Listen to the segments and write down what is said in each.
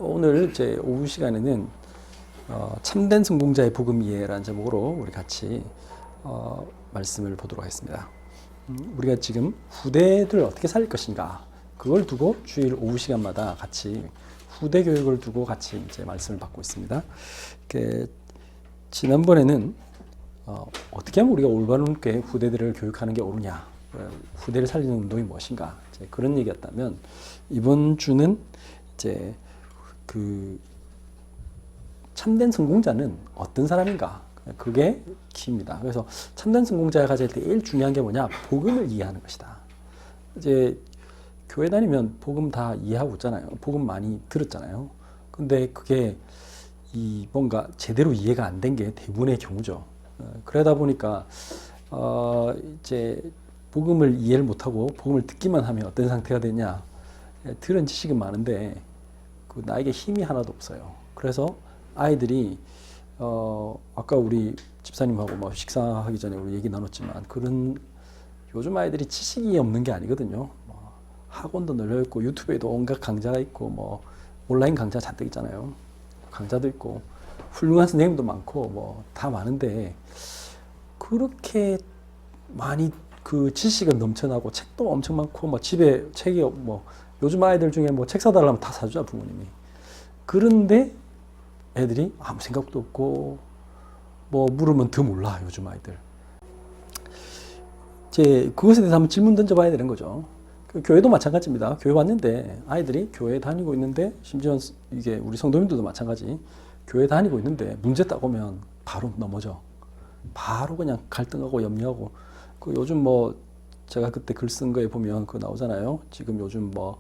오늘 제 오후 시간에는 참된 성공자의 복음 이해라는 제목으로 우리 같이 말씀을 보도록 하겠습니다. 우리가 지금 후대들을 어떻게 살릴 것인가, 그걸 두고 주일 오후 시간마다 같이 후대 교육을 두고 같이 이제 말씀을 받고 있습니다. 지난번에는 어떻게 하면 우리가 올바르게 후대들을 교육하는 게 옳으냐, 후대를 살리는 운동이 무엇인가, 그런 얘기였다면, 이번 주는 이제 참된 성공자는 어떤 사람인가, 그게 키입니다. 그래서 참된 성공자가 가질 때 제일 중요한 게 뭐냐, 복음을 이해하는 것이다. 이제 교회 다니면 복음 다 이해하고 있잖아요. 복음 많이 들었잖아요. 근데 그게 뭔가 제대로 이해가 안 된 게 대부분의 경우죠. 그러다 보니까 이제 복음을 이해를 못하고 복음을 듣기만 하면 어떤 상태가 되냐, 들은 지식은 많은데 나에게 힘이 하나도 없어요. 그래서 아이들이 아까 우리 집사님하고 뭐 식사하기 전에 우리 얘기 나눴지만, 그런 요즘 아이들이 지식이 없는 게 아니거든요. 학원도 널려 있고 유튜브에도 온갖 강좌가 있고 뭐 온라인 강좌 잔뜩 있잖아요. 강좌도 있고 훌륭한 선생님도 많고 뭐 다 많은데, 그렇게 많이 그 지식은 넘쳐나고 책도 엄청 많고 뭐 집에 책이 뭐 요즘 아이들 중에 뭐 책 사달라면 다 사주자, 부모님이. 그런데 애들이 아무 생각도 없고 뭐 물으면 더 몰라, 요즘 아이들. 이제 그것에 대해서 한번 질문 던져봐야 되는 거죠. 교회도 마찬가지입니다. 교회 왔는데 아이들이 교회 다니고 있는데, 심지어 이게 우리 성도님들도 마찬가지, 교회 다니고 있는데 문제 딱 오면 바로 넘어져. 바로 그냥 갈등하고 염려하고. 요즘 뭐 제가 그때 글 쓴 거에 보면 그거 나오잖아요. 지금 요즘 뭐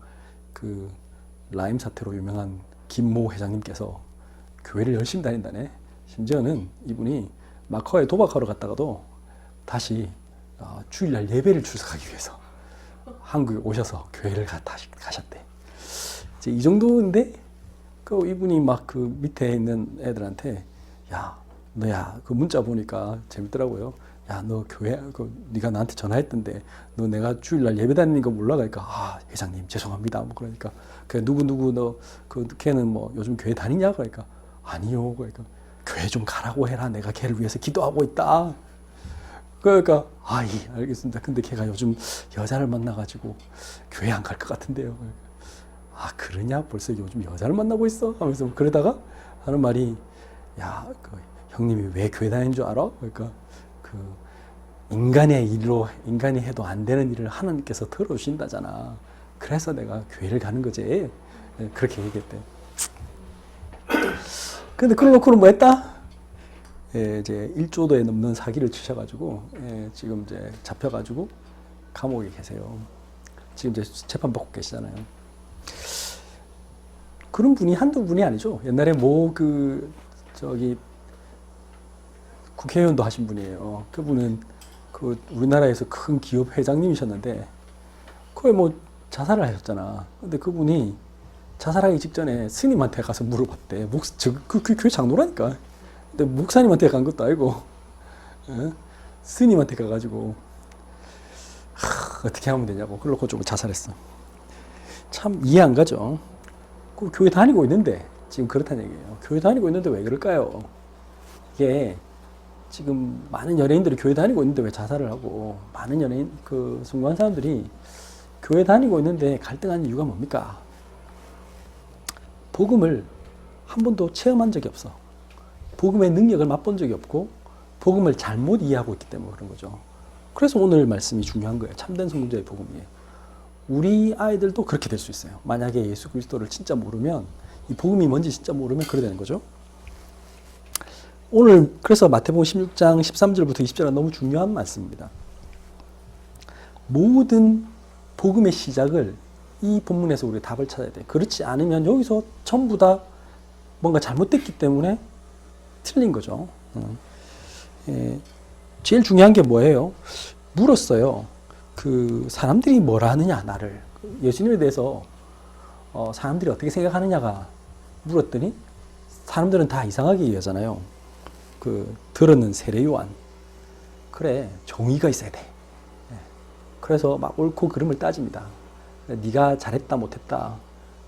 라임 사태로 유명한 김모 회장님께서 교회를 열심히 다닌다네. 심지어는 이분이 마카오에 도박하러 갔다가도 다시 주일날 예배를 출석하기 위해서 한국에 오셔서 교회를 다시 가셨대. 이제 이 정도인데, 이분이 막 밑에 있는 애들한테, 야, 너야, 문자 보니까 재밌더라고요. 야, 너 교회, 네가 나한테 전화했던데, 너 내가 주일날 예배 다니는 거 몰라? 그러니까, 회장님, 죄송합니다. 뭐 그러니까, 누구, 너, 걔는 뭐 요즘 교회 다니냐? 그러니까, 아니요. 그러니까, 교회 좀 가라고 해라. 내가 걔를 위해서 기도하고 있다. 그러니까, 예, 알겠습니다. 근데 걔가 요즘 여자를 만나가지고 교회 안 갈 것 같은데요. 그러냐? 벌써 요즘 여자를 만나고 있어? 하면서 그러다가 하는 말이, 야, 형님이 왜 교회 다니는 줄 알아? 그러니까, 인간이 해도 안 되는 일을 하나님께서 털어주신다잖아. 그래서 내가 교회를 가는 거지. 그렇게 얘기했대. 근데 그걸 놓고는 뭐 했다? 이제 1조도에 넘는 사기를 치셔가지고, 지금 이제 잡혀가지고 감옥에 계세요. 지금 이제 재판 받고 계시잖아요. 그런 분이 한두 분이 아니죠. 옛날에 국회의원도 하신 분이에요. 그분은 우리나라에서 큰 기업 회장님이셨는데, 거의 뭐 자살을 하셨잖아. 근데 그분이 자살하기 직전에 스님한테 가서 물어봤대. 그 교회 장로라니까. 근데 목사님한테 간 것도 아니고, 스님한테 가가지고, 어떻게 하면 되냐고. 그러고 좀 자살했어. 참 이해 안 가죠. 교회 다니고 있는데, 지금 그렇다는 얘기예요. 교회 다니고 있는데 왜 그럴까요? 이게 지금 많은 연예인들이 교회 다니고 있는데 왜 자살을 하고, 많은 연예인, 성공한 사람들이 교회 다니고 있는데 갈등하는 이유가 뭡니까? 복음을 한 번도 체험한 적이 없어. 복음의 능력을 맛본 적이 없고, 복음을 잘못 이해하고 있기 때문에 그런 거죠. 그래서 오늘 말씀이 중요한 거예요. 참된 성공자의 복음이에요. 우리 아이들도 그렇게 될 수 있어요. 만약에 예수 그리스도를 진짜 모르면, 이 복음이 뭔지 진짜 모르면 그래 되는 거죠. 오늘 그래서 마태복음 16장 13절부터 20절은 너무 중요한 말씀입니다. 모든 복음의 시작을 이 본문에서 우리가 답을 찾아야 돼. 그렇지 않으면 여기서 전부 다 뭔가 잘못됐기 때문에 틀린 거죠. 제일 중요한 게 뭐예요? 물었어요. 사람들이 뭐라 하느냐, 나를. 예수님에 대해서 사람들이 어떻게 생각하느냐가 물었더니, 사람들은 다 이상하게 이해하잖아요. 들었는 세례 요한. 그래, 정의가 있어야 돼. 그래서 막 옳고 그름을 따집니다. 네가 잘했다 못했다,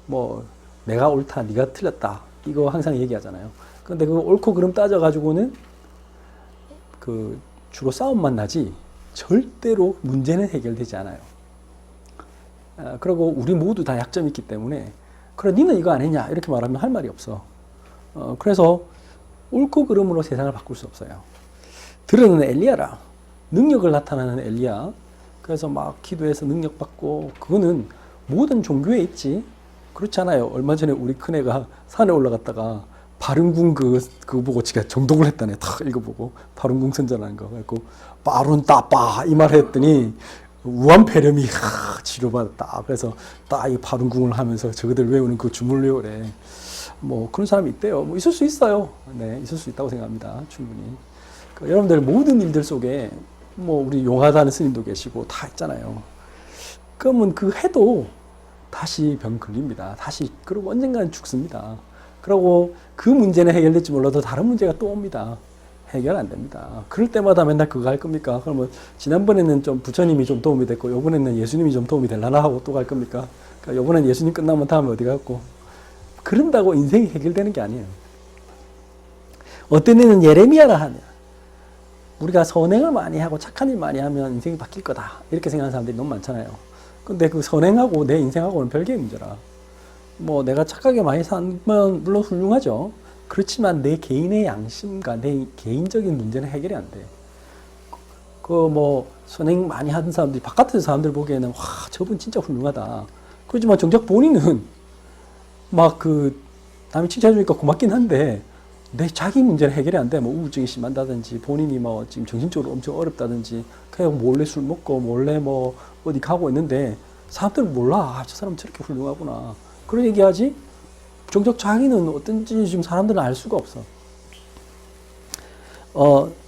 뭐 내가 옳다, 네가 틀렸다. 이거 항상 얘기하잖아요. 근데 그 옳고 그름 따져가지고는 그 주로 싸움만 나지 절대로 문제는 해결되지 않아요. 그리고 우리 모두 다 약점이 있기 때문에 그래 니는 이거 안 했냐 이렇게 말하면 할 말이 없어. 그래서 옳고 그름으로 세상을 바꿀 수 없어요. 들으는 엘리야라. 능력을 나타나는 엘리야. 그래서 막 기도해서 능력 받고 그거는 모든 종교에 있지. 그렇지 않아요. 얼마 전에 우리 큰애가 산에 올라갔다가 바른궁 그거 보고 지가 정독을 했다네. 탁 읽어보고 바른궁 선전하는 거. 그래갖고 빠룬 따빠 이 말 했더니 우한폐렴이 치료받았다. 그래서 딱 이 바른궁을 하면서 저거들 외우는 그 주문을 외우래. 뭐 그런 사람이 있대요. 뭐 있을 수 있어요. 네, 있을 수 있다고 생각합니다. 충분히. 그러니까 여러분들 모든 일들 속에 뭐 우리 용하다는 스님도 계시고 다 있잖아요. 그러면 그 해도 다시 병 걸립니다. 다시 그리고 언젠가는 죽습니다. 그리고 그 문제는 해결될지 몰라도 다른 문제가 또 옵니다. 해결 안 됩니다. 그럴 때마다 맨날 그거 할 겁니까? 그러면 지난번에는 좀 부처님이 좀 도움이 됐고 요번에는 예수님이 좀 도움이 되려나 하고 또 갈 겁니까? 그러니까 요번엔 예수님 끝나면 다음에 어디 갔고 그런다고 인생이 해결되는 게 아니에요. 어떤 애는 예레미야라 하냐. 우리가 선행을 많이 하고 착한 일 많이 하면 인생이 바뀔 거다. 이렇게 생각하는 사람들이 너무 많잖아요. 근데 그 선행하고 내 인생하고는 별개의 문제라. 뭐 내가 착하게 많이 살면 물론 훌륭하죠. 그렇지만 내 개인의 양심과 내 개인적인 문제는 해결이 안 돼. 그 뭐 선행 많이 하는 사람들이 바깥에서 사람들 보기에는 와 저분 진짜 훌륭하다. 그렇지만 정작 본인은 막 그 남이 칭찬해주니까 고맙긴 한데 내 자기 문제는 해결이 안 돼. 뭐 우울증이 심한다든지 본인이 뭐 지금 정신적으로 엄청 어렵다든지 그냥 몰래 술 먹고 몰래 뭐 어디 가고 있는데 사람들은 몰라. 아, 저 사람 저렇게 훌륭하구나. 그런 얘기하지. 정작 자기는 어떤지 지금 사람들은 알 수가 없어.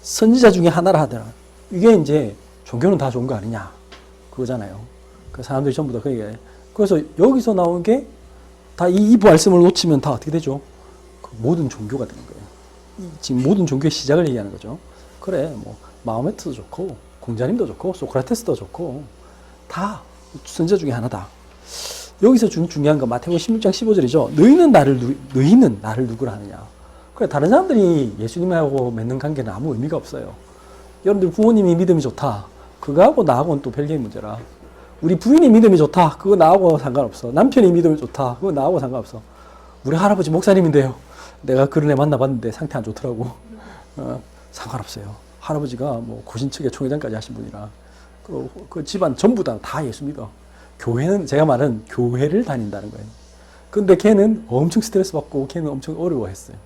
선지자 중에 하나라 하더라. 이게 이제 종교는 다 좋은 거 아니냐. 그거잖아요. 그 사람들이 전부 다 그 얘기해. 그래서 여기서 나온 게 다 이 말씀을 놓치면 다 어떻게 되죠? 그 모든 종교가 되는 거예요. 지금 모든 종교의 시작을 얘기하는 거죠. 그래, 뭐, 마호메트도 좋고, 공자님도 좋고, 소크라테스도 좋고, 다 선지자 중에 하나다. 여기서 중요한 건 마태복음 16장 15절이죠. 너희는 나를 누구라 하느냐. 그래, 다른 사람들이 예수님하고 맺는 관계는 아무 의미가 없어요. 여러분들 부모님이 믿음이 좋다. 그거하고 나하고는 또 별개의 문제라. 우리 부인이 믿음이 좋다. 그거 나하고 상관없어. 남편이 믿음이 좋다. 그거 나하고 상관없어. 우리 할아버지 목사님인데요. 내가 그런 애 만나봤는데 상태 안 좋더라고. 상관없어요. 할아버지가 뭐 고신측의 총회장까지 하신 분이라. 그 집안 전부 다 예수 믿어. 교회는 제가 말은 교회를 다닌다는 거예요. 근데 걔는 엄청 스트레스 받고 걔는 엄청 어려워했어요.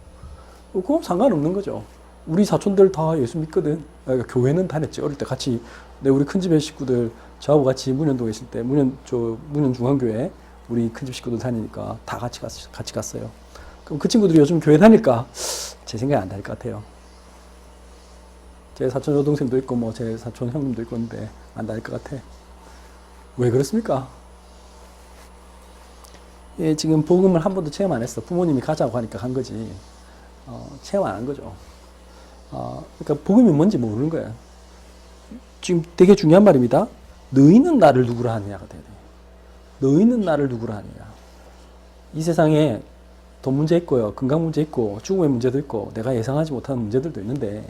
그건 상관없는 거죠. 우리 사촌들 다 예수 믿거든. 그러니까 교회는 다녔지. 어릴 때 같이 우리 큰집의 식구들 저하고 같이 문현동에 있을 때 문현 중앙교회 우리 큰집 식구들 다니니까 다 같이 갔어요. 그럼 그 친구들이 요즘 교회 다닐까? 제 생각에 안 다닐 것 같아요. 제 사촌 여동생도 있고 뭐 제 사촌 형님도 있고 있는데 안 다닐 것 같아. 왜 그렇습니까? 예, 지금 복음을 한 번도 체험 안 했어. 부모님이 가자고 하니까 간 거지. 체험 안 한 거죠. 그러니까 복음이 뭔지 모르는 거야. 지금 되게 중요한 말입니다. 너희는 나를 누구라 하느냐가 돼야 돼. 너희는 나를 누구라 하느냐. 이 세상에 돈 문제 있고요. 건강 문제 있고 죽음의 문제도 있고 내가 예상하지 못하는 문제들도 있는데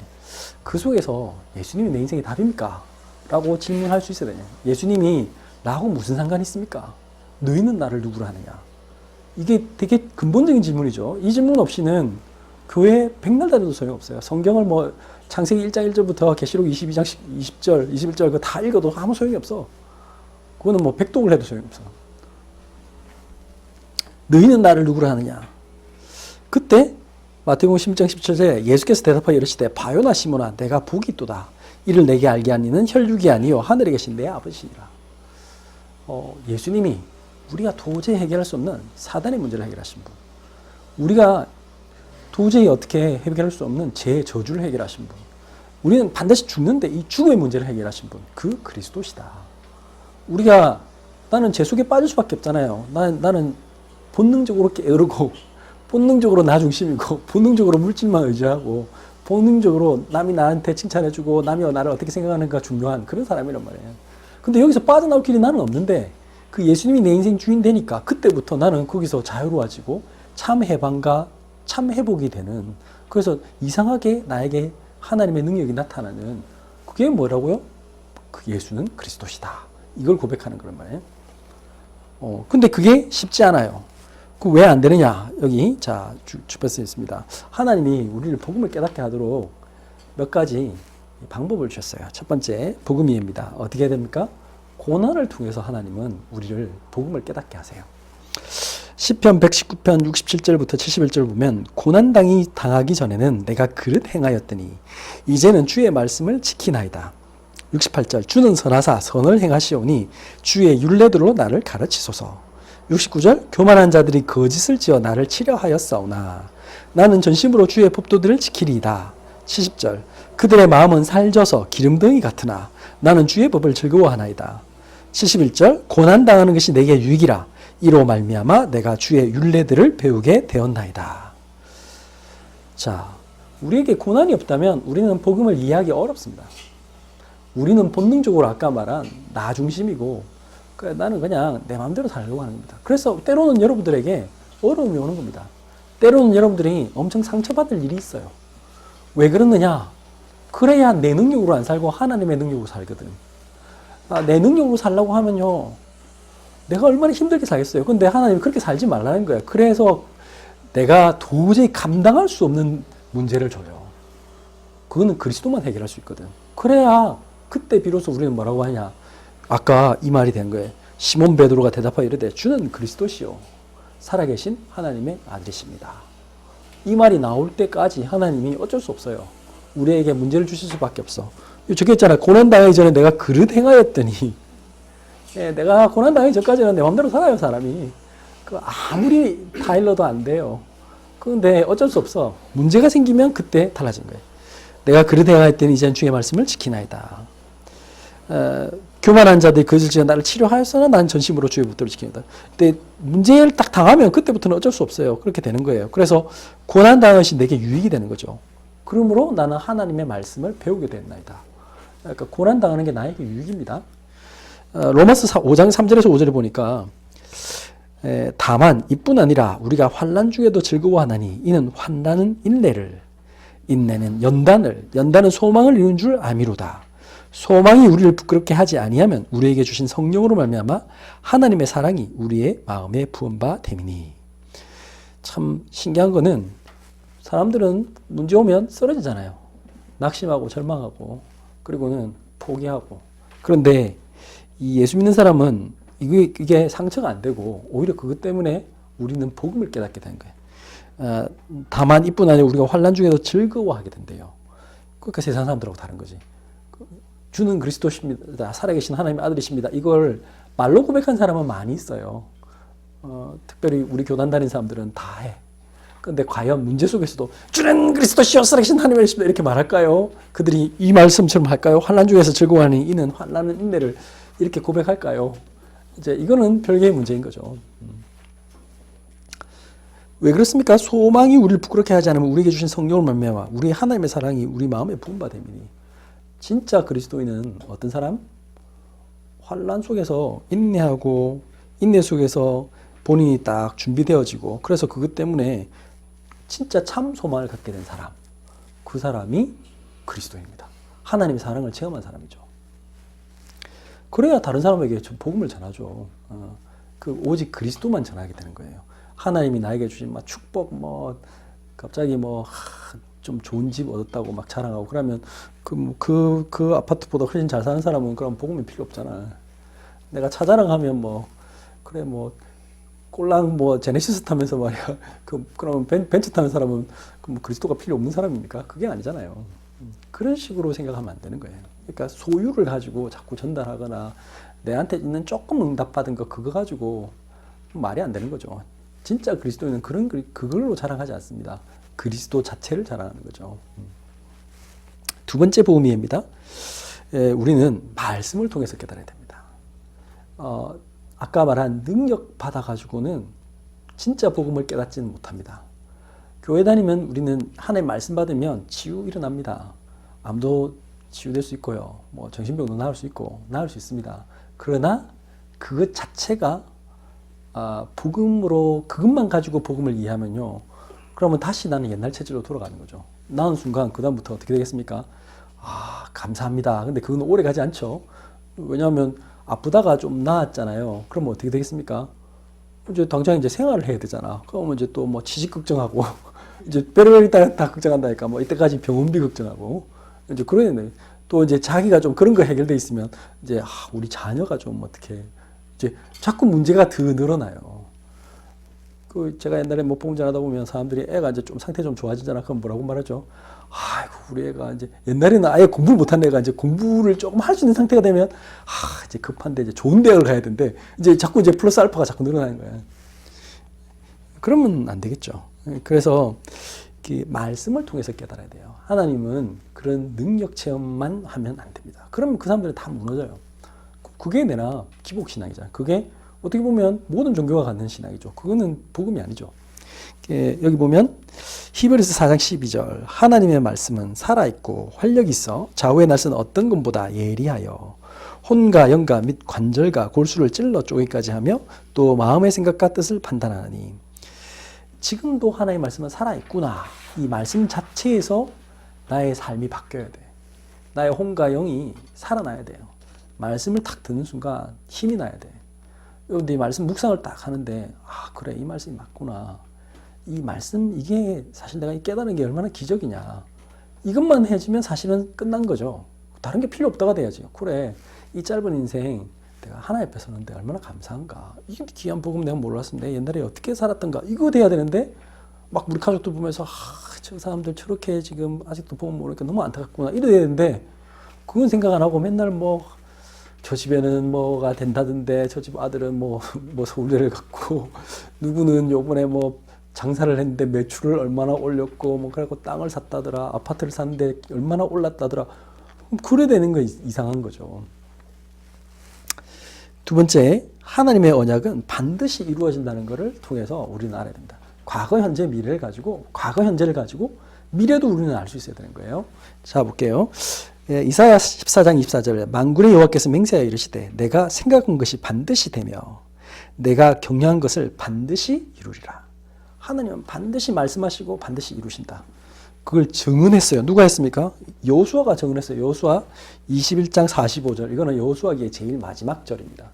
그 속에서 예수님이 내 인생의 답입니까? 라고 질문할 수 있어야 돼요. 예수님이 나하고 무슨 상관이 있습니까? 너희는 나를 누구라 하느냐. 이게 되게 근본적인 질문이죠. 이 질문 없이는 교회 백날 다녀도 소용없어요. 성경을 뭐 창세기 1장 1절부터 계시록 22장 20절, 21절 그거 다 읽어도 아무 소용이 없어. 그거는 뭐 백독을 해도 소용이 없어. 너희는 나를 누구라 하느냐. 그때 마태복음 16장 17절에 예수께서 대답하여 이르시되 바요나 시몬아 내가 복이 있도다. 이를 내게 알게 하니는 혈육이 아니요 하늘에 계신 내 아버지니라. 예수님이 우리가 도저히 해결할 수 없는 사단의 문제를 해결하신 분. 우리가 도저히 어떻게 해결할 수 없는 제 저주를 해결하신 분. 우리는 반드시 죽는데 이 죽음의 문제를 해결하신 분. 그 그리스도시다. 나는 제 속에 빠질 수밖에 없잖아요. 나는 본능적으로 게으르고 본능적으로 나 중심이고 본능적으로 물질만 의지하고 본능적으로 남이 나한테 칭찬해주고 남이 나를 어떻게 생각하는가 중요한 그런 사람이란 말이에요. 근데 여기서 빠져나올 길이 나는 없는데 그 예수님이 내 인생 주인 되니까 그때부터 나는 거기서 자유로워지고 참 해방과 참 회복이 되는, 그래서 이상하게 나에게 하나님의 능력이 나타나는, 그게 뭐라고요? 그 예수는 그리스도시다. 이걸 고백하는 거란 말이에요. 근데 그게 쉽지 않아요. 그 왜 안 되느냐? 여기 자 주변에 있습니다. 하나님이 우리를 복음을 깨닫게 하도록 몇 가지 방법을 주셨어요. 첫 번째 복음이입니다. 어떻게 해야 됩니까? 고난을 통해서 하나님은 우리를 복음을 깨닫게 하세요. 시편 119편 67절부터 71절 보면 고난 당하기 전에는 내가 그릇 행하였더니 이제는 주의 말씀을 지키나이다. 68절 주는 선하사 선을 행하시오니 주의 율례대로 나를 가르치소서. 69절 교만한 자들이 거짓을 지어 나를 치려하였사오나 나는 전심으로 주의 법도들을 지키리이다. 70절 그들의 마음은 살져서 기름덩이 같으나 나는 주의 법을 즐거워하나이다. 71절 고난당하는 것이 내게 유익이라 이로 말미암아 내가 주의 율례들을 배우게 되었나이다. 자, 우리에게 고난이 없다면 우리는 복음을 이해하기 어렵습니다. 우리는 본능적으로 아까 말한 나 중심이고 나는 그냥 내 마음대로 살려고 하는 겁니다. 그래서 때로는 여러분들에게 어려움이 오는 겁니다. 때로는 여러분들이 엄청 상처받을 일이 있어요. 왜 그러느냐? 그래야 내 능력으로 안 살고 하나님의 능력으로 살거든. 내 능력으로 살려고 하면요, 내가 얼마나 힘들게 살겠어요. 근데 하나님이 그렇게 살지 말라는 거예요. 그래서 내가 도저히 감당할 수 없는 문제를 줘요. 그거는 그리스도만 해결할 수 있거든. 그래야 그때 비로소 우리는 뭐라고 하냐? 아까 이 말이 된 거예요. 시몬 베드로가 대답하여 이르되 주는 그리스도시요 살아계신 하나님의 아들이십니다. 이 말이 나올 때까지 하나님이 어쩔 수 없어요. 우리에게 문제를 주실 수밖에 없어. 저기 있잖아. 고난당하기 전에 내가 그릇 행하였더니, 내가 고난당하기 전까지는 내 마음대로 살아요, 사람이. 아무리 타일러도 안 돼요. 그런데 어쩔 수 없어. 문제가 생기면 그때 달라진 거예요. 내가 그릇 행하였더니 이제는 주의 말씀을 지키나이다. 교만한 자들이 거짓을 지어 나를 치료하였으나 난 전심으로 주의 법도를 지킵니다. 근데 문제를 딱 당하면 그때부터는 어쩔 수 없어요. 그렇게 되는 거예요. 그래서 고난당한 것이 내게 유익이 되는 거죠. 그러므로 나는 하나님의 말씀을 배우게 됐나이다. 그러니까 고난당하는 게 나에게 유익입니다. 로마서 5장 3절에서 5절에 보니까 다만 이뿐 아니라 우리가 환난 중에도 즐거워하나니 이는 환난은 인내를, 인내는 연단은 소망을 이룬 줄 아미로다. 소망이 우리를 부끄럽게 하지 아니하면 우리에게 주신 성령으로 말미암아 하나님의 사랑이 우리의 마음에 부은 바 됨이니. 참 신기한 거는 사람들은 문제 오면 쓰러지잖아요. 낙심하고 절망하고 그리고는 포기하고. 그런데 이 예수 믿는 사람은 이게 상처가 안 되고 오히려 그것 때문에 우리는 복음을 깨닫게 되는 거예요. 다만 이뿐 아니라 우리가 환난 중에도 즐거워하게 된대요. 그러니까 세상 사람들하고 다른 거지. 주는 그리스도십니다. 살아계신 하나님의 아들이십니다. 이걸 말로 고백한 사람은 많이 있어요. 특별히 우리 교단 다니는 사람들은 다 해. 그런데 과연 문제 속에서도 주는 그리스도시여 살아계신 하나님의 아들이십니다. 이렇게 말할까요? 그들이 이 말씀처럼 할까요? 환난 중에서 즐거워하니 이는 환난은 인내를 이렇게 고백할까요? 이제 이거는 별개의 문제인 거죠. 왜 그렇습니까? 소망이 우리를 부끄럽게 하지 않으면 우리에게 주신 성령을 말미암아 우리 하나님의 사랑이 우리 마음에 부은 바 됨이니. 진짜 그리스도인은 어떤 사람? 환난 속에서 인내하고 인내 속에서 본인이 딱 준비되어지고 그래서 그것 때문에 진짜 참 소망을 갖게 된 사람. 그 사람이 그리스도입니다. 하나님의 사랑을 체험한 사람이죠. 그래야 다른 사람에게 복음을 전하죠. 오직 그리스도만 전하게 되는 거예요. 하나님이 나에게 주신 막 축복, 갑자기 좀 좋은 집 얻었다고 막 자랑하고 그러면 그 아파트보다 훨씬 잘 사는 사람은 그럼 복음이 필요 없잖아. 내가 차 자랑하면 꼴랑 제네시스 타면서 말이야. 그러면 벤츠 타는 사람은 그리스도가 필요 없는 사람입니까? 그게 아니잖아요. 그런 식으로 생각하면 안 되는 거예요. 그러니까 소유를 가지고 자꾸 전달하거나 내한테 있는 조금 응답받은 그거 가지고 말이 안 되는 거죠. 진짜 그리스도인은 그걸로 자랑하지 않습니다. 그리스도 자체를 자랑하는 거죠. 두 번째 복음이입니다. 우리는 말씀을 통해서 깨달아야 됩니다. 아까 말한 능력 받아가지고는 진짜 복음을 깨닫지는 못합니다. 교회 다니면 우리는 하나님 말씀 받으면 치유 일어납니다. 암도 치유될 수 있고요. 정신병도 나을 수 있고 나을 수 있습니다. 그러나 그것 자체가 복음으로 그것만 가지고 복음을 이해하면요. 그러면 다시 나는 옛날 체질로 돌아가는 거죠. 나은 순간 그 다음부터 어떻게 되겠습니까? 감사합니다. 근데 그건 오래 가지 않죠. 왜냐하면 아프다가 좀 나았잖아요. 그러면 어떻게 되겠습니까? 이제 당장 이제 생활을 해야 되잖아. 그러면 이제 또 뭐 취직 걱정하고 이제 별의별 다 걱정한다니까. 뭐 이때까지 병원비 걱정하고 이제 그러네. 또 이제 자기가 좀 그런 거 해결돼 있으면 이제 우리 자녀가 좀 어떻게 이제 자꾸 문제가 더 늘어나요. 그 제가 옛날에 뭐 봉전하다 보면 사람들이 애가 이제 좀 상태 좀 좋아지잖아. 그럼 뭐라고 말하죠? 아이고 우리 애가 이제 옛날에는 아예 공부를 못한 애가 이제 공부를 조금 할 수 있는 상태가 되면 이제 급한데 이제 좋은 대학을 가야 되는데 이제 자꾸 이제 플러스 알파가 자꾸 늘어나는 거야. 그러면 안 되겠죠. 그래서 말씀을 통해서 깨달아야 돼요. 하나님은 그런 능력 체험만 하면 안 됩니다. 그러면 그 사람들은 다 무너져요. 그게 내나 기복신앙이잖아요. 그게 어떻게 보면 모든 종교가 갖는 신앙이죠. 그거는 복음이 아니죠. 여기 보면 히브리서 4장 12절 하나님의 말씀은 살아있고 활력이 있어 좌우의 날선 어떤 것보다 예리하여 혼과 영과 및 관절과 골수를 찔러 쪼개기까지 하며 또 마음의 생각과 뜻을 판단하니 지금도 하나님의 말씀은 살아있구나. 이 말씀 자체에서 나의 삶이 바뀌어야 돼. 나의 혼과 영이 살아나야 돼요. 말씀을 탁 듣는 순간 힘이 나야 돼. 근데 이 말씀 묵상을 딱 하는데 그래 이 말씀이 맞구나. 이 말씀 이게 사실 내가 깨달은 게 얼마나 기적이냐. 이것만 해주면 사실은 끝난 거죠. 다른 게 필요 없다가 돼야지. 그래 이 짧은 인생 내가 하나 옆에 서는데 얼마나 감사한가. 이게 귀한 복음 내가 몰랐으면 내가 옛날에 어떻게 살았던가. 이거 돼야 되는데 막 우리 가족들 보면서 저 사람들 저렇게 지금 아직도 복음 모르니까 너무 안타깝구나. 이래야 되는데 그건 생각 안 하고 맨날 저 집에는 뭐가 된다던데 저 집 아들은 뭐 서울대를 갔고 누구는 요번에 장사를 했는데 매출을 얼마나 올렸고 그래갖고 땅을 샀다더라. 아파트를 샀는데 얼마나 올랐다더라. 그래 되는 거 이상한 거죠. 두 번째, 하나님의 언약은 반드시 이루어진다는 것을 통해서 우리는 알아야 된다. 과거, 현재, 미래를 가지고 과거, 현재를 가지고 미래도 우리는 알 수 있어야 되는 거예요. 자, 볼게요. 이사야 14장 24절에 만군의 여호와께서 맹세하여 이르시되 내가 생각한 것이 반드시 되며 내가 경영한 것을 반드시 이루리라. 하나님은 반드시 말씀하시고 반드시 이루신다. 그걸 증언했어요. 누가 했습니까? 여호수아가 증언했어요. 여호수아 21장 45절. 이거는 여호수아기의 제일 마지막 절입니다.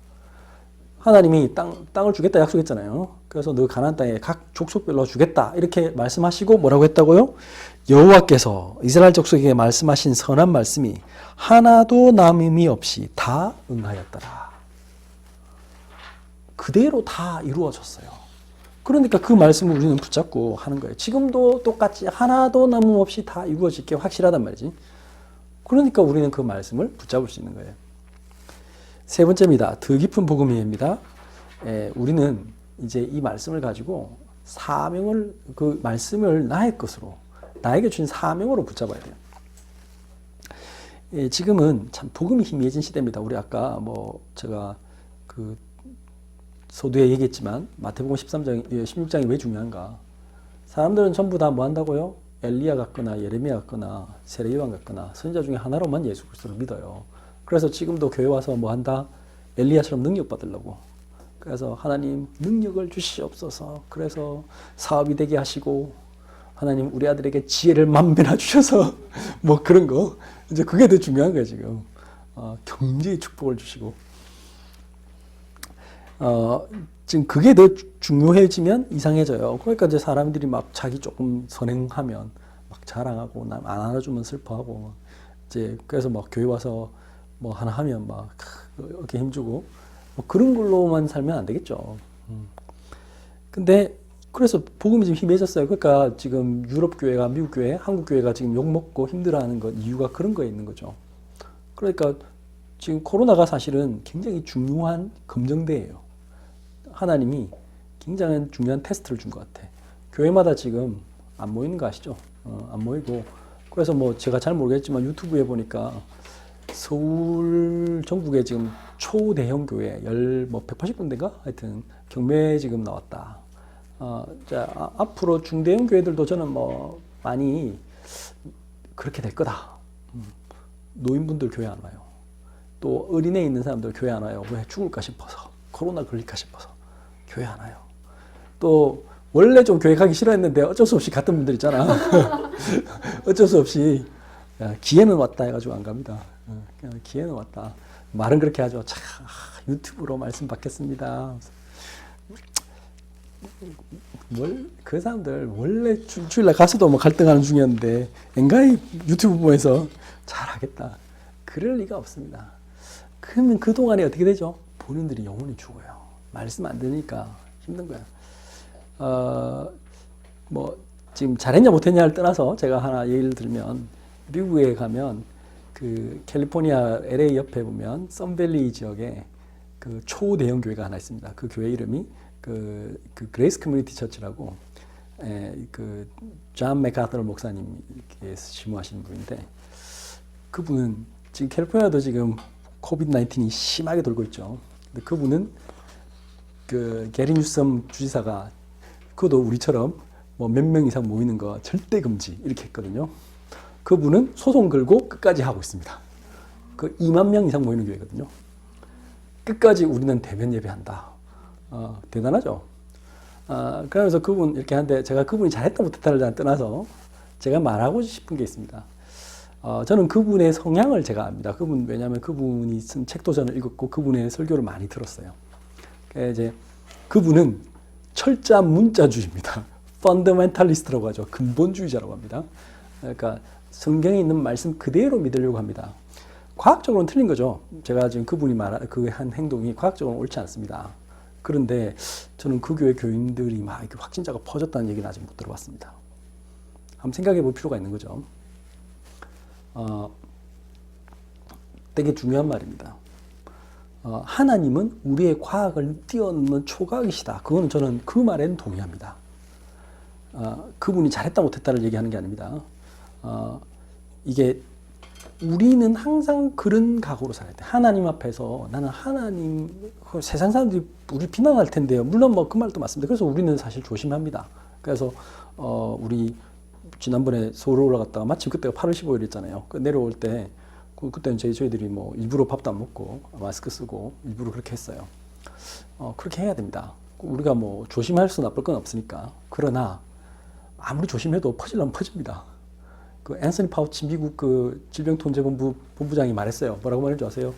하나님이 땅을 주겠다 약속했잖아요. 그래서 너 가나안 땅에 각 족속별로 주겠다 이렇게 말씀하시고 뭐라고 했다고요? 여호와께서 이스라엘 족속에게 말씀하신 선한 말씀이 하나도 남음이 없이 다 응하였더라. 그대로 다 이루어졌어요. 그러니까 그 말씀을 우리는 붙잡고 하는 거예요. 지금도 똑같이 하나도 남음 없이 다 이루어질 게 확실하단 말이지. 그러니까 우리는 그 말씀을 붙잡을 수 있는 거예요. 세 번째입니다. 더 깊은 복음입니다. 우리는 이제 이 말씀을 가지고 사명을 그 말씀을 나의 것으로 나에게 주신 사명으로 붙잡아야 돼요. 지금은 참 복음이 희미해진 시대입니다. 우리 아까 제가 그 서두에 얘기했지만 마태복음 16장이 왜 중요한가? 사람들은 전부 다 뭐 한다고요? 엘리야 같거나 예레미야 같거나 세례요한 같거나 선지자 중에 하나로만 예수 그리스도를 믿어요. 그래서 지금도 교회 와서 뭐 한다? 엘리야처럼 능력 받으려고. 그래서 하나님 능력을 주시옵소서. 그래서 사업이 되게 하시고 하나님 우리 아들에게 지혜를 만배나 주셔서 그런 거. 이제 그게 더 중요한 거예요 지금. 경제의 축복을 주시고. 지금 그게 더 중요해지면 이상해져요. 그러니까 이제 사람들이 막 자기 조금 선행하면 막 자랑하고 남 안 알아주면 슬퍼하고 이제 그래서 막 교회 와서 하나 하면 막 어깨 힘주고 그런 걸로만 살면 안 되겠죠. 근데 그래서 복음이 지금 희미해졌어요. 그러니까 지금 유럽 교회가 미국 교회, 한국 교회가 지금 욕 먹고 힘들어하는 것 이유가 그런 거에 있는 거죠. 그러니까 지금 코로나가 사실은 굉장히 중요한 검증대예요. 하나님이 굉장히 중요한 테스트를 준 것 같아. 교회마다 지금 안 모이는 거 아시죠? 안 모이고 그래서 제가 잘 모르겠지만 유튜브에 보니까 서울 전국에 지금 초대형 교회 180군데인가? 하여튼 경매 지금 나왔다. 앞으로 중대형 교회들도 저는 많이 그렇게 될 거다. 노인분들 교회 안 와요. 또 어린애 있는 사람들 교회 안 와요. 왜? 죽을까 싶어서. 코로나 걸릴까 싶어서 교회 안 와요. 또 원래 좀 교회 가기 싫어했는데 어쩔 수 없이 갔던 분들 있잖아. 어쩔 수 없이 기회는 왔다 해가지고 안 갑니다. 기회는 왔다. 말은 그렇게 하죠. 참 유튜브로 말씀 받겠습니다. 그 사람들 원래 주일날 가서도 뭐 갈등하는 중이었는데 엔가이 유튜브 보면서 잘하겠다. 그럴 리가 없습니다. 그러면 그동안에 어떻게 되죠? 본인들이 영혼이 죽어요. 말씀 안 들으니까 힘든 거야. 뭐 지금 잘했냐 못했냐를 떠나서 제가 하나 예를 들면 미국에 가면 그 캘리포니아 LA 옆에 보면 썬밸리 지역에 그 초대형 교회가 하나 있습니다. 그 교회 이름이 그 그레이스 커뮤니티 처치라고 그존 맥아더 목사님께서 심무하시는 분인데 그분은 지금 캘리포니아도 지금 코비드 19이 심하게 돌고 있죠. 근데 그분은 그 게리 뉴섬 주지사가 그것도 우리처럼 뭐 몇 명 이상 모이는 거 절대 금지 이렇게 했거든요. 그분은 소송 걸고 끝까지 하고 있습니다. 그 2만 명 이상 모이는 교회거든요. 끝까지 우리는 대면 예배한다. 대단하죠. 그러면서 그분 이렇게 하는데 제가 그분이 잘했다 못했다를 떠나서 제가 말하고 싶은 게 있습니다. 저는 그분의 성향을 제가 압니다. 왜냐하면 그분이 쓴 책도 저는 읽었고 그분의 설교를 많이 들었어요. 이제 그분은 철자 문자주의입니다. 펀더멘탈리스트라고 하죠. 근본주의자라고 합니다. 그러니까 성경에 있는 말씀 그대로 믿으려고 합니다. 과학적으로는 틀린 거죠. 제가 지금 그분이 말한 그 한 행동이 과학적으로는 옳지 않습니다. 그런데 저는 그 교회 교인들이 막 이렇게 확진자가 퍼졌다는 얘기는 아직 못 들어봤습니다. 한번 생각해 볼 필요가 있는 거죠. 되게 중요한 말입니다. 하나님은 우리의 과학을 뛰어넘는 초과학이시다. 그거는 저는 그 말에는 동의합니다. 그분이 잘했다 못했다를 얘기하는 게 아닙니다. 이게 우리는 항상 그런 각오로 살아야 돼. 하나님 앞에서 나는 하나님, 세상 사람들이 우리 비난할 텐데요. 물론 뭐 그 말도 맞습니다. 그래서 우리는 사실 조심합니다. 그래서 우리 지난번에 서울 올라갔다가 마침 그때가 8월 15일이었잖아요. 내려올 때 그때는 저희들이 뭐 일부러 밥도 안 먹고 마스크 쓰고 일부러 그렇게 했어요. 그렇게 해야 됩니다. 우리가 뭐 조심할 수 나쁠 건 없으니까. 그러나 아무리 조심해도 퍼지려면 퍼집니다. 그 앤서니 파우치 미국 그 질병통제본부 본부장이 말했어요. 뭐라고 말했는지 아세요?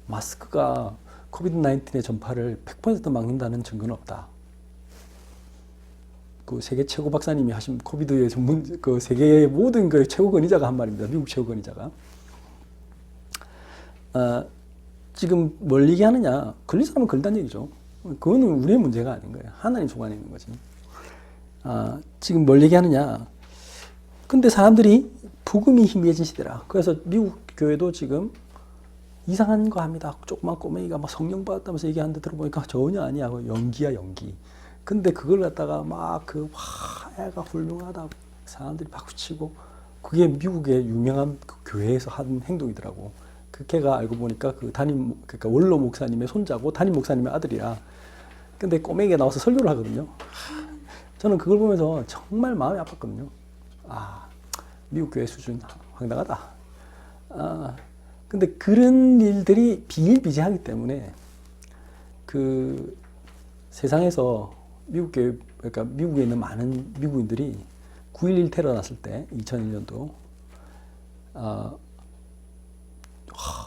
마스크가 코비드 19의 전파를 100% 막는다는 증거는 없다. 그 세계 최고 박사님이 하신 코비드의 전문 그 세계의 모든 그 최고 권위자가 한 말입니다. 미국 최고 권위자가. 지금 뭘 얘기하느냐? 걸린 사람은 걸린다는 얘기죠. 그거는 우리의 문제가 아닌 거예요. 하나님 주관에 있는 거지. 지금 뭘 얘기하느냐? 근데 사람들이 복음이 희미해진 시대라. 그래서 미국 교회도 지금 이상한 거 합니다. 조그만 꼬맹이가 막 성령 받았다면서 얘기하는데 들어보니까 전혀 아니야. 연기야, 연기. 근데 그걸 갖다가 막 애가 훌륭하다. 사람들이 박수치고. 그게 미국의 유명한 그 교회에서 한 행동이더라고. 그 걔가 알고 보니까 그러니까 원로 목사님의 손자고 담임 목사님의 아들이라. 근데 꼬맹이가 나와서 설교를 하거든요. 저는 그걸 보면서 정말 마음이 아팠거든요. 미국 교회 수준 황당하다. 근데 그런 일들이 비일비재하기 때문에 그 세상에서 그러니까 미국에 있는 많은 미국인들이 9.11 테러 났을 때 2001년도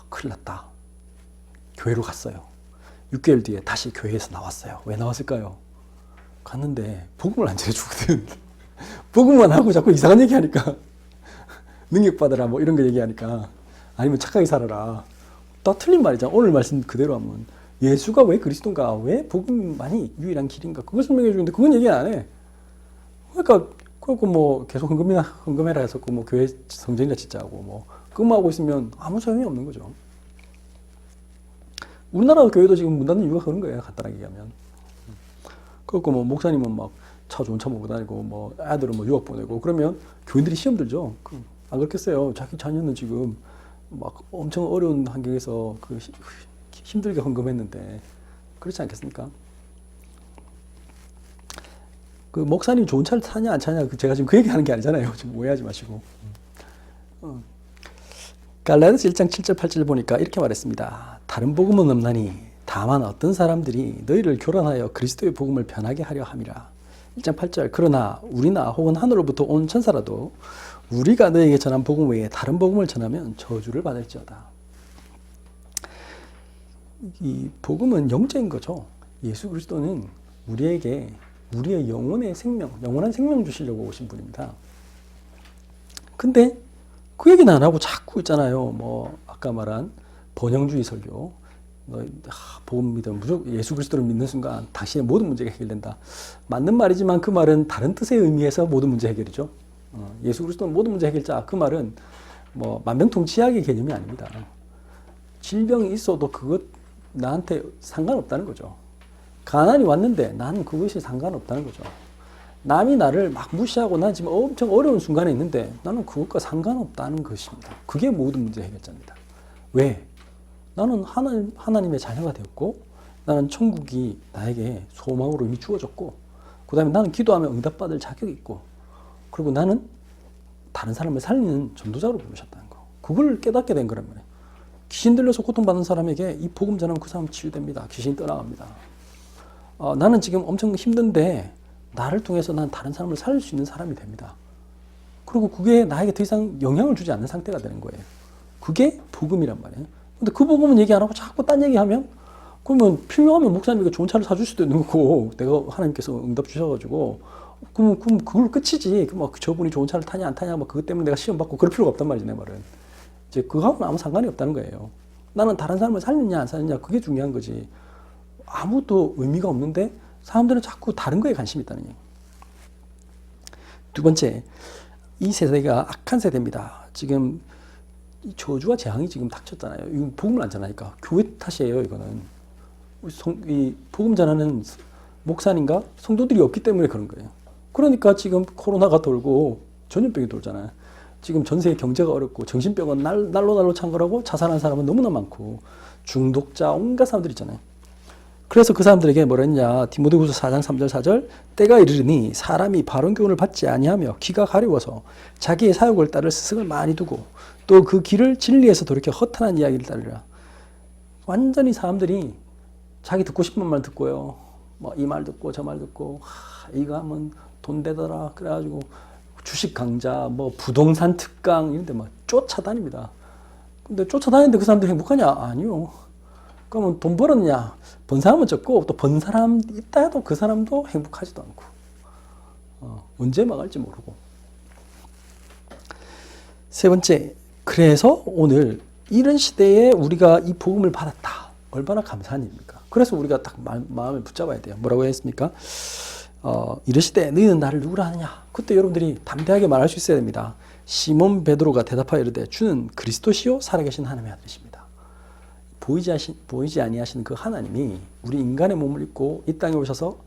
큰일 났다. 교회로 갔어요. 6개월 뒤에 다시 교회에서 나왔어요. 왜 나왔을까요? 갔는데 복음을 안 전해주거든. 복음만 하고 자꾸 이상한 얘기하니까 능력 받으라 뭐 이런 거 얘기하니까 아니면 착하게 살아라. 다 틀린 말이잖아. 오늘 말씀 그대로 하면 예수가 왜 그리스도인가? 왜 복음만이 유일한 길인가? 그걸 설명해 주는데 그건 얘기 안 해. 그러니까 뭐 계속 헌금해라 해서 뭐 교회 성전이나 짓자고 뭐 그것만 하고 있으면 아무 소용이 없는 거죠. 우리나라 교회도 지금 문 닫는 이유가 그런 거예요. 간단하게 얘기하면. 그렇고 뭐 목사님은 막 차 좋은 차 몰고 다니고 뭐 아들은 뭐 유학 보내고 그러면 교인들이 시험 들죠. 안 그렇겠어요. 자기 자녀는 지금 막 엄청 어려운 환경에서 힘들게 헌금했는데 그렇지 않겠습니까? 그 목사님 좋은 차를 타냐 안 타냐 제가 지금 그 얘기하는 게 아니잖아요. 지금 오해하지 마시고. 갈라디아서 1장 7절 8절 보니까 이렇게 말했습니다. 다른 복음은 없나니 다만 어떤 사람들이 너희를 교란하여 그리스도의 복음을 변하게 하려 함이라. 1장 8절 그러나 우리나 혹은 하늘로부터 온 천사라도 우리가 너에게 전한 복음 외에 다른 복음을 전하면 저주를 받을지어다. 이 복음은 영적인 거죠. 예수 그리스도는 우리에게 우리의 영혼의 생명, 영원한 생명 주시려고 오신 분입니다. 근데 그 얘기는 안 하고 자꾸 있잖아요. 뭐 아까 말한 번영주의 설교. 복음 믿으면 무조건 예수 그리스도를 믿는 순간 당신의 모든 문제가 해결된다. 맞는 말이지만 그 말은 다른 뜻의 의미에서 모든 문제 해결이죠. 예수 그리스도는 모든 문제 해결자. 그 말은 뭐 만병통치약의 개념이 아닙니다. 질병이 있어도 그것 나한테 상관없다는 거죠. 가난이 왔는데 나는 그것이 상관없다는 거죠. 남이 나를 막 무시하고 난 지금 엄청 어려운 순간에 있는데 나는 그것과 상관없다는 것입니다. 그게 모든 문제 해결자입니다. 왜? 나는 하나님의 자녀가 되었고 나는 천국이 나에게 소망으로 이미 주어졌고 그 다음에 나는 기도하면 응답받을 자격이 있고 그리고 나는 다른 사람을 살리는 전도자로 부르셨다는 거. 그걸 깨닫게 된 거란 말이에요. 귀신 들려서 고통받는 사람에게 이 복음 전하면 그 사람 치유됩니다. 귀신이 떠나갑니다. 나는 지금 엄청 힘든데 나를 통해서 난 다른 사람을 살릴 수 있는 사람이 됩니다. 그리고 그게 나에게 더 이상 영향을 주지 않는 상태가 되는 거예요. 그게 복음이란 말이에요. 근데 그 복음은 얘기 안 하고 자꾸 딴 얘기하면 그러면 필요하면 목사님에게 좋은 차를 사줄 수도 있는 거고 내가 하나님께서 응답 주셔가지고 그럼 그걸로 끝이지. 뭐 저분이 좋은 차를 타냐 안 타냐 뭐 그것 때문에 내가 시험 받고 그럴 필요가 없단 말이지 내 말은. 이제 그거하고는 아무 상관이 없다는 거예요. 나는 다른 사람을 살리냐 안 살리냐 그게 중요한 거지. 아무도 의미가 없는데 사람들은 자꾸 다른 거에 관심이 있다는 얘기. 두 번째, 이 세대가 악한 세대입니다. 지금 저주와 재앙이 지금 닥쳤잖아요. 이거 복음을 안 전하니까 교회 탓이에요. 이거는 이 복음 전하는 목사님과 성도들이 없기 때문에 그런 거예요. 그러니까 지금 코로나가 돌고 전염병이 돌잖아요. 지금 전 세계 경제가 어렵고 정신병은 날로 찬 거라고 자살한 사람은 너무나 많고 중독자 온갖 사람들 있잖아요. 그래서 그 사람들에게 뭐라 했냐. 디모데후서 4장 3절 4절 때가 이르니 사람이 바른 교훈을 받지 아니하며 귀가 가려워서 자기의 사욕을 따를 스승을 많이 두고 또 그 길을 진리에서 돌이켜 허탄한 이야기를 따르라. 완전히 사람들이 자기 듣고 싶은 말 듣고요. 뭐 이 말 듣고 저 말 듣고 이거 하면 돈 되더라. 그래가지고 주식 강좌, 뭐 부동산 특강 이런 데 막 쫓아다닙니다. 근데 쫓아다니는데 그 사람들이 행복하냐? 아니요. 그러면 돈 벌었냐? 번 사람은 적고 또 번 사람 있다 해도 그 사람도 행복하지도 않고 언제 망할지 모르고. 세 번째, 그래서 오늘 이런 시대에 우리가 이 복음을 받았다. 얼마나 감사한 일입니까? 그래서 우리가 딱 마음을 붙잡아야 돼요. 뭐라고 했습니까? 이르시되 너희는 나를 누구라 하느냐? 그때 여러분들이 담대하게 말할 수 있어야 됩니다. 시몬 베드로가 대답하여 이르되 주는 그리스도시요 살아계신 하나님의 아들이십니다. 보이지 아니하시는 그 하나님이 우리 인간의 몸을 입고 이 땅에 오셔서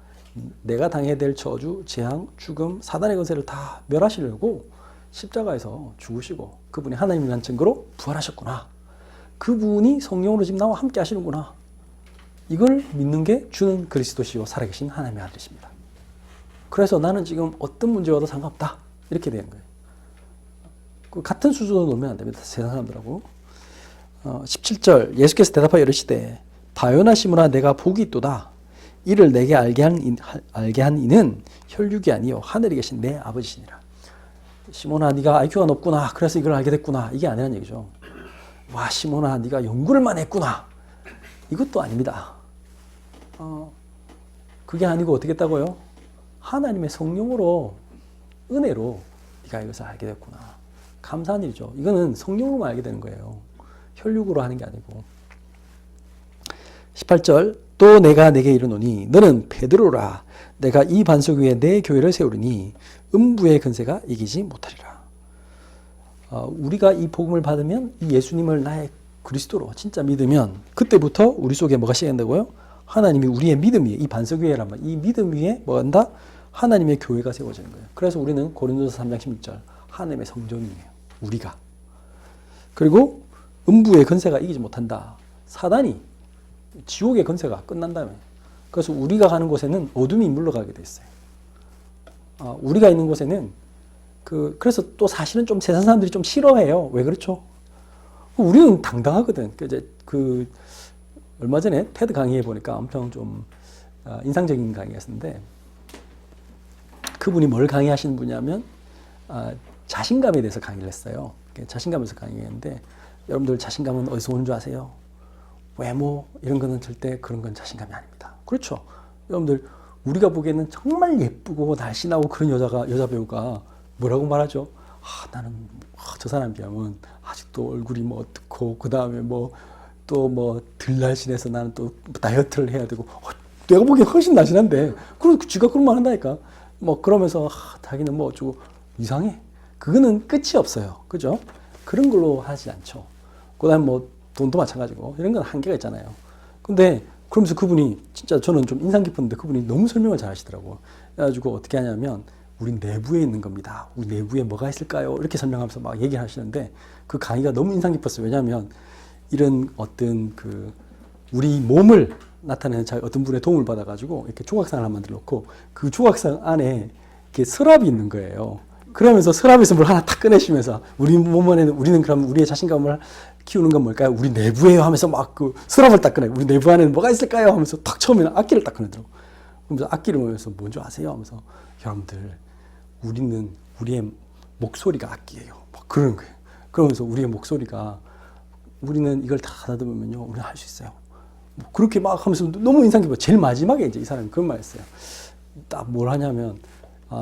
내가 당해야 될 저주, 재앙, 죽음, 사단의 권세를 다 멸하시려고 십자가에서 죽으시고 그분이 하나님이라는 증거로 부활하셨구나. 그분이 성령으로 지금 나와 함께 하시는구나. 이걸 믿는 게 주는 그리스도시요 살아계신 하나님의 아들이십니다. 그래서 나는 지금 어떤 문제와도 상관없다. 이렇게 되는 거예요. 같은 수준으로 놀면 안 됩니다. 세상 사람들하고. 17절 예수께서 대답하여 이르시되 바요나 시몬아 내가 복이 있도다. 이를 내게 알게 한 이는 혈육이 아니요 하늘에 계신 내 아버지시니라. 시몬아 네가 IQ가 높구나. 그래서 이걸 알게 됐구나. 이게 아니라는 얘기죠. 와 시몬아 네가 연구를 많이 했구나. 이것도 아닙니다. 그게 아니고 어떻게 했다고요? 하나님의 성령으로 은혜로 네가 이것을 알게 됐구나. 감사한 일이죠. 이거는 성령으로만 알게 되는 거예요. 혈육으로 하는 게 아니고. 18절 또 내가 내게 이르노니 너는 베드로라. 내가 이 반석 위에 내 교회를 세우리니 음부의 근세가 이기지 못하리라. 우리가 이 복음을 받으면 이 예수님을 나의 그리스도로 진짜 믿으면 그때부터 우리 속에 뭐가 시작된다고요? 하나님이 우리의 믿음 위에 이 반석 위에란 말. 이 믿음 위에 뭐 한다? 하나님의 교회가 세워지는 거예요. 그래서 우리는 고린도서 3장 16절 하나님의 성전이에요. 우리가. 그리고 음부의 권세가 이기지 못한다. 사단이 지옥의 권세가 끝난다면. 그래서 우리가 가는 곳에는 어둠이 물러가게 돼 있어요. 우리가 있는 곳에는 그래서 또 사실은 좀 세상 사람들이 좀 싫어해요. 왜 그렇죠? 우리는 당당하거든. 이제 얼마 전에 테드 강의해 보니까 엄청 좀 인상적인 강의였는데 그분이 뭘 강의하시는 분이냐면 자신감에 대해서 강의를 했어요. 자신감에서 강의했는데 여러분들 자신감은 어디서 오는 줄 아세요? 외모 이런 거는 절대 그런 건 자신감이 아닙니다. 그렇죠. 여러분들 우리가 보기에는 정말 예쁘고 날씬하고 그런 여자 배우가 뭐라고 말하죠? 나는 저 사람 비하면 아직도 얼굴이 뭐 어떻고 그 다음에 뭐 또 뭐 덜 날씬해서 나는 또 다이어트를 해야 되고 내가 보기엔 훨씬 날씬한데 그럼 쥐가 그런 말 한다니까. 뭐 그러면서 자기는 뭐 어쩌고 이상해. 그거는 끝이 없어요. 그죠? 그런 걸로 하지 않죠. 그 다음에 뭐 돈도 마찬가지고 이런 건 한계가 있잖아요. 근데 그러면서 그분이 진짜 저는 좀 인상 깊었는데 그분이 너무 설명을 잘 하시더라고요. 그래가지고 어떻게 하냐면 우리 내부에 있는 겁니다. 우리 내부에 뭐가 있을까요? 이렇게 설명하면서 막 얘기하시는데 그 강의가 너무 인상 깊었어요. 왜냐하면 이런 어떤 그 우리 몸을 나타내는 어떤 분의 도움을 받아가지고 이렇게 조각상을 하나 만들어 놓고 그 조각상 안에 이렇게 서랍이 있는 거예요. 그러면서 서랍에서 뭘 하나 탁 꺼내시면서 우리 몸 안에는 우리는 그럼 우리의 자신감을 키우는 건 뭘까요? 우리 내부에요 하면서 막 그 서랍을 딱 꺼내. 우리 내부 안에는 뭐가 있을까요? 하면서 탁 처음에는 악기를 딱 꺼내더라고. 그러면서 악기를 보면서 뭔지 아세요? 하면서 여러분들 우리는 우리의 목소리가 악기예요. 막 그러는 거예요. 그러면서 우리의 목소리가 우리는 이걸 다 하다 보면요, 우리는 할 수 있어요. 뭐 그렇게 막 하면서 너무 인상 깊어요. 제일 마지막에 이제 이 사람이 그런 말 했어요. 딱 뭘 하냐면,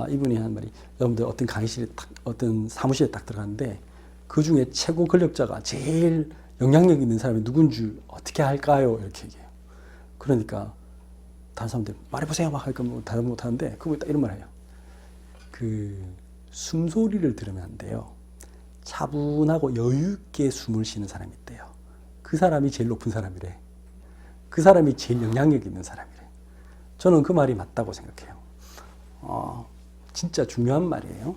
이분이 한 말이, 여러분들 어떤 강의실에 어떤 사무실에 딱 들어갔는데, 그 중에 최고 권력자가 제일 영향력 있는 사람이 누군지 어떻게 할까요? 이렇게 얘기해요. 그러니까, 다른 사람들 말해보세요. 막 하니까 뭐 다른 못 하는데, 그분이 딱 이런 말 해요. 숨소리를 들으면 안 돼요. 차분하고 여유있게 숨을 쉬는 사람이 있대요. 그 사람이 제일 높은 사람이래. 그 사람이 제일 영향력 있는 사람이래. 저는 그 말이 맞다고 생각해요. 진짜 중요한 말이에요.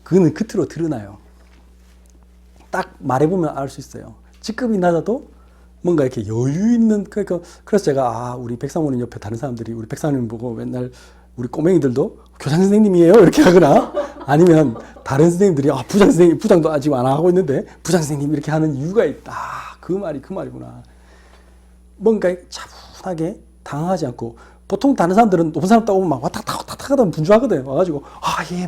그거는 겉으로 드러나요. 딱 말해보면 알 수 있어요. 직급이 낮아도 뭔가 이렇게 여유 있는, 그래서 제가, 우리 백사모님 옆에 다른 사람들이 우리 백사모님 보고 맨날 우리 꼬맹이들도 교장 선생님이에요? 이렇게 하거나 아니면 다른 선생님들이 부장 선생님, 부장도 아직 안 하고 있는데 부장 선생님 이렇게 하는 이유가 있다. 그 말이구나. 뭔가 차분하게 당황하지 않고 보통 다른 사람들은 높은 사람 따오면 막 왔다 갔다 하다 분주하거든. 와가지고 예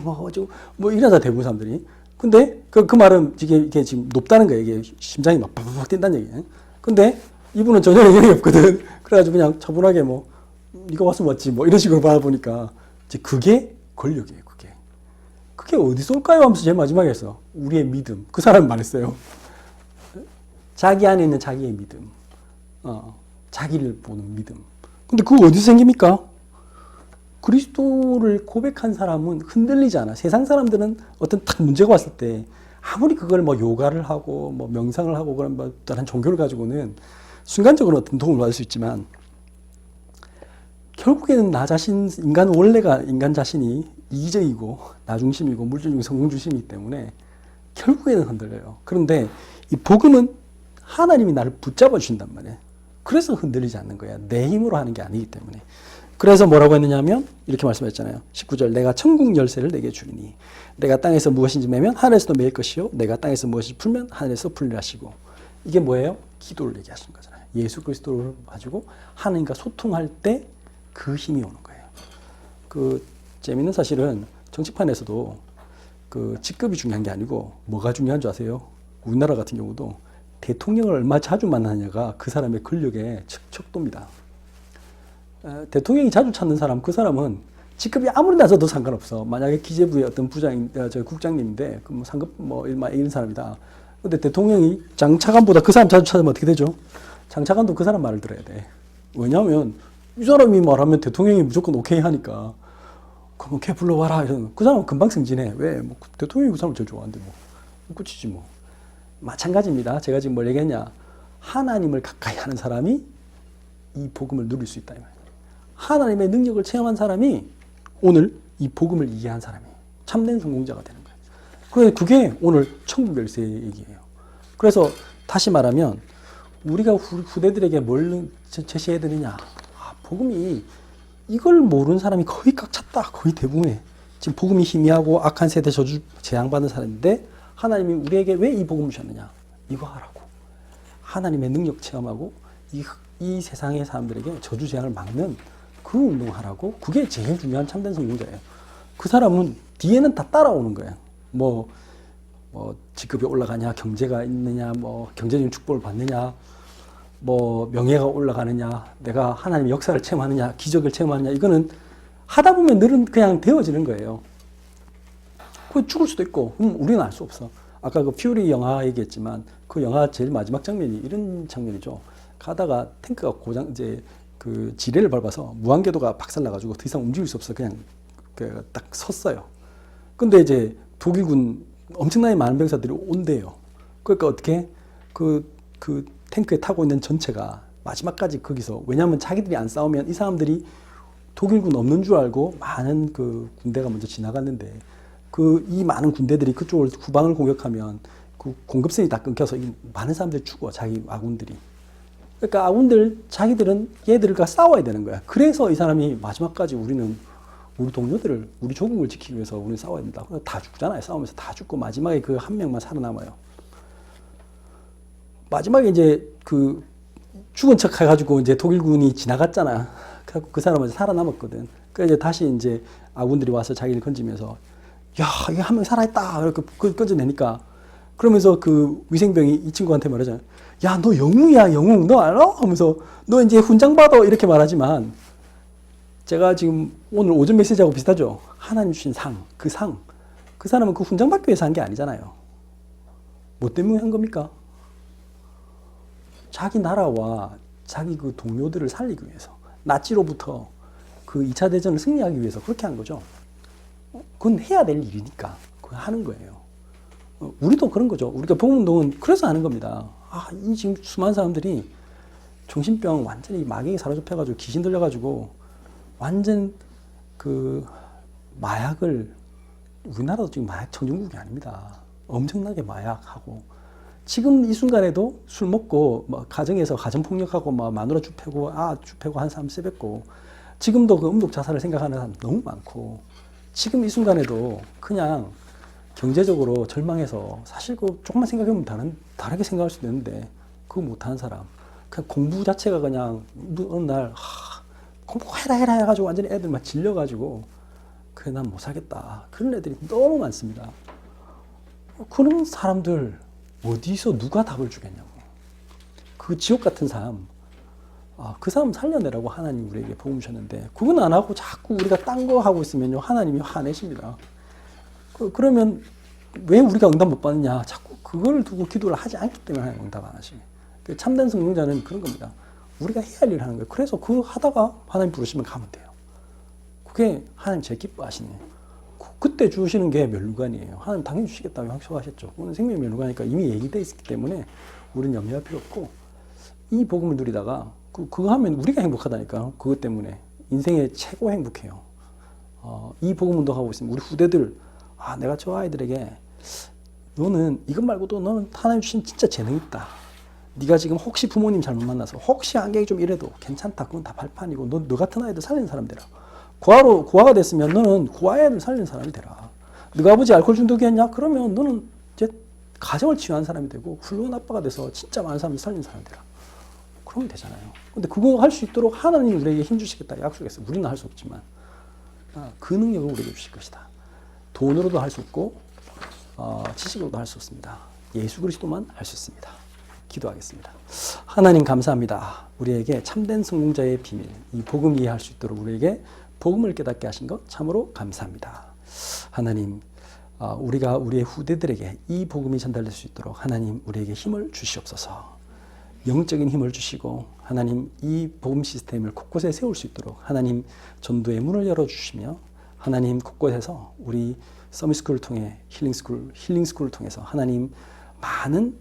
뭐 이러자 대부분 사람들이. 근데 그 말은 이게 지금 높다는 거예요. 이게 심장이 막 팍팍 뛴다는 얘기예요. 근데 이분은 전혀 영향이 없거든. 그래가지고 그냥 차분하게 뭐 네가 왔으면 왔지 뭐 이런 식으로 받아보니까 이제 그게 권력이에요. 그게 어디서 올까요? 하면서 제일 마지막에 했어. 우리의 믿음. 그 사람이 말했어요. 자기 안에 있는 자기의 믿음. 자기를 보는 믿음. 근데 그거 어디서 생깁니까? 그리스도를 고백한 사람은 흔들리지 않아. 세상 사람들은 어떤 딱 문제가 왔을 때 아무리 그걸 뭐 요가를 하고 뭐 명상을 하고 그런 뭐 다른 종교를 가지고는 순간적으로 어떤 도움을 받을 수 있지만 결국에는 나 자신, 인간 자신이 이기적이고 나중심이고 물질주의 성공중심이기 때문에 결국에는 흔들려요. 그런데 이 복음은 하나님이 나를 붙잡아 주신단 말이에요. 그래서 흔들리지 않는 거야. 내 힘으로 하는 게 아니기 때문에. 그래서 뭐라고 했느냐 하면 이렇게 말씀했잖아요. 19절 내가 천국 열쇠를 내게 주리니 내가 땅에서 무엇인지 매면 하늘에서도 매일 것이요 내가 땅에서 무엇인지 풀면 하늘에서 풀리라 하시고 이게 뭐예요? 기도를 얘기하시는 거잖아요. 예수 그리스도를 가지고 하나님과 소통할 때 그 힘이 오는 거예요. 재미있는 사실은 정치판에서도 직급이 중요한 게 아니고 뭐가 중요한 줄 아세요? 우리나라 같은 경우도 대통령을 얼마 자주 만나느냐가 그 사람의 권력의 척도입니다. 대통령이 자주 찾는 사람, 그 사람은 직급이 아무리 낮아도 상관없어. 만약에 기재부의 어떤 국장님인데, 뭐 상급, 이런 사람이다. 근데 대통령이 장차관보다 그 사람 자주 찾으면 어떻게 되죠? 장차관도 그 사람 말을 들어야 돼. 왜냐하면 이 사람이 말하면 대통령이 무조건 오케이 하니까, 그럼 걔 불러와라. 이러면 그 사람은 금방 승진해. 왜? 대통령이 그 사람을 제일 좋아하는데 끝이지 뭐. 마찬가지입니다. 제가 지금 뭘 얘기했냐. 하나님을 가까이 하는 사람이 이 복음을 누릴 수 있다. 하나님의 능력을 체험한 사람이 오늘 이 복음을 이해한 사람이 참된 성공자가 되는 거예요. 그게 오늘 천국 열쇠의 얘기예요. 그래서 다시 말하면 우리가 후대들에게 뭘 제시해야 되느냐. 복음이 이걸 모르는 사람이 거의 꽉 찼다. 거의 대부분의. 지금 복음이 희미하고 악한 세대 저주 재앙받는 사람인데 하나님이 우리에게 왜 이 복음을 주셨느냐. 이거 하라고. 하나님의 능력 체험하고 이 이 세상의 사람들에게 저주 재앙을 막는 그 운동을 하라고. 그게 제일 중요한 참된 성공자예요. 그 사람은 뒤에는 다 따라오는 거예요. 뭐 직급이 올라가냐, 경제가 있느냐, 뭐 경제적인 축복을 받느냐, 뭐 명예가 올라가느냐, 내가 하나님의 역사를 체험하느냐, 기적을 체험하느냐, 이거는 하다 보면 늘은 그냥 되어지는 거예요. 그 죽을 수도 있고, 우리는 알 수 없어. 아까 그 퓨리 영화 얘기했지만 그 영화 제일 마지막 장면이 이런 장면이죠. 가다가 탱크가 고장, 이제 그 지뢰를 밟아서 무한궤도가 박살나가지고 더 이상 움직일 수 없어. 그냥 딱 섰어요. 근데 이제 독일군 엄청나게 많은 병사들이 온대요. 그러니까 어떻게 그 탱크에 타고 있는 전체가 마지막까지 거기서, 왜냐하면 자기들이 안 싸우면 이 사람들이 독일군 없는 줄 알고 많은 그 군대가 먼저 지나갔는데 이 많은 군대들이 그쪽을 후방을 공격하면 그 공급선이 다 끊겨서 이 많은 사람들이 죽어, 자기 아군들이. 그러니까 아군들, 자기들은 얘들과 싸워야 되는 거야. 그래서 이 사람이 마지막까지 우리 동료들을, 우리 조국을 지키기 위해서 우리는 싸워야 된다. 다 죽잖아요. 싸우면서 다 죽고 마지막에 그 한 명만 살아남아요. 마지막에 이제 그 죽은 척 해가지고 이제 독일군이 지나갔잖아. 그 사람은 살아남았거든. 그래서 이제 다시 이제 아군들이 와서 자기를 건지면서, 야, 이게 한 명 살아있다. 이렇게 건져내니까. 그러면서 그 위생병이 이 친구한테 말하잖아. 야, 너 영웅이야, 영웅. 너 알아? 하면서, 너 이제 훈장 받아. 이렇게 말하지만, 제가 지금 오늘 오전 메시지하고 비슷하죠? 하나님 주신 상, 그 사람은 그 훈장 받기 위해서 한 게 아니잖아요. 뭐 때문에 한 겁니까? 자기 나라와 자기 그 동료들을 살리기 위해서, 나치로부터 그 2차 대전을 승리하기 위해서 그렇게 한 거죠. 그건 해야 될 일이니까 그거 하는 거예요. 우리도 그런 거죠. 우리가 복음운동은 그래서 하는 겁니다. 이 지금 수많은 사람들이 정신병 완전히 마귀에 사로잡혀가지고 귀신 들려가지고 완전 그 마약을, 우리나라도 지금 마약 청정국이 아닙니다. 엄청나게 마약하고, 지금 이 순간에도 술 먹고 뭐 가정에서 가정폭력하고 뭐 마누라 주패고 주패고 한 사람 세뱃고, 지금도 그 음독 자살을 생각하는 사람 너무 많고, 지금 이 순간에도 그냥 경제적으로 절망해서, 사실 그 조금만 생각해보면 다르게 생각할 수도 있는데 그거 못하는 사람, 그냥 공부 자체가 그냥 어느 날 공부해라 해가지고 완전히 애들 막 질려가지고 그래 난 못 살겠다, 그런 애들이 너무 많습니다. 그런 사람들 어디서 누가 답을 주겠냐고. 그 지옥 같은 삶, 그 사람 살려내라고 하나님 우리에게 복음 주셨는데 그건 안 하고 자꾸 우리가 딴 거 하고 있으면요, 하나님이 화내십니다. 그러면 왜 우리가 응답 못 받느냐, 자꾸 그걸 두고 기도를 하지 않기 때문에 하나님 응답 안 하시네. 참된 성공자는 그런 겁니다. 우리가 해야 할 일을 하는 거예요. 그래서 그거 하다가 하나님 부르시면 가면 돼요. 그게 하나님 제일 기뻐하시네. 그때 주시는 게 멸류관이에요. 하나님 당연히 주시겠다고 약속하셨죠. 오늘 생명의 멸류관이니까 이미 얘기되어 있기 때문에 우리는 염려할 필요 없고, 이 복음을 누리다가 그거 하면 우리가 행복하다니까. 그것 때문에 인생의 최고 행복해요. 이 복음 운동하고 있으면 우리 후대들, 내가 저 아이들에게 너는 이것 말고도 너는 하나님 주신 진짜 재능이 있다. 네가 지금 혹시 부모님 잘못 만나서 혹시 안경이 좀 이래도 괜찮다. 그건 다 발판이고 너 같은 아이들 살리는 사람 되라. 고아가 됐으면 너는 고아 애들 살리는 사람이 되라. 너가 아버지 알코올 중독이었냐? 그러면 너는 이제 가정을 치유한 사람이 되고 훌륭한 아빠가 돼서 진짜 많은 사람을 살리는 사람이 되라. 그러면 되잖아요. 근데 그거 할 수 있도록 하나님이 우리에게 힘 주시겠다 약속했어요. 우리는 할 수 없지만 그 능력을 우리에게 주실 것이다. 돈으로도 할 수 없고 지식으로도 할 수 없습니다. 예수 그리스도만 할 수 있습니다. 기도하겠습니다. 하나님 감사합니다. 우리에게 참된 성공자의 비밀, 이 복음 이해할 수 있도록 우리에게 복음을 깨닫게 하신 것 참으로 감사합니다. 하나님, 우리가 우리의 후대들에게 이 복음이 전달될 수 있도록 하나님 우리에게 힘을 주시옵소서. 영적인 힘을 주시고 하나님 이 복음 시스템을 곳곳에 세울 수 있도록 하나님 전도의 문을 열어주시며 하나님 곳곳에서 우리 서밋스쿨을 통해 힐링스쿨을 통해서 하나님 많은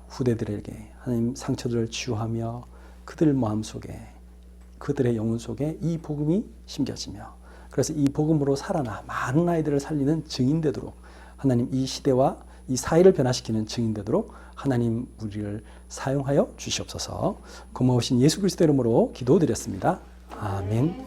후대들에게 하나님 상처들을 치유하며 그들 마음속에 그들의 영혼 속에 이 복음이 심겨지며 그래서 이 복음으로 살아나 많은 아이들을 살리는 증인 되도록 하나님 이 시대와 이 사회를 변화시키는 증인 되도록 하나님 우리를 사용하여 주시옵소서. 고마우신 예수 그리스도 이름으로 기도드렸습니다. 아멘.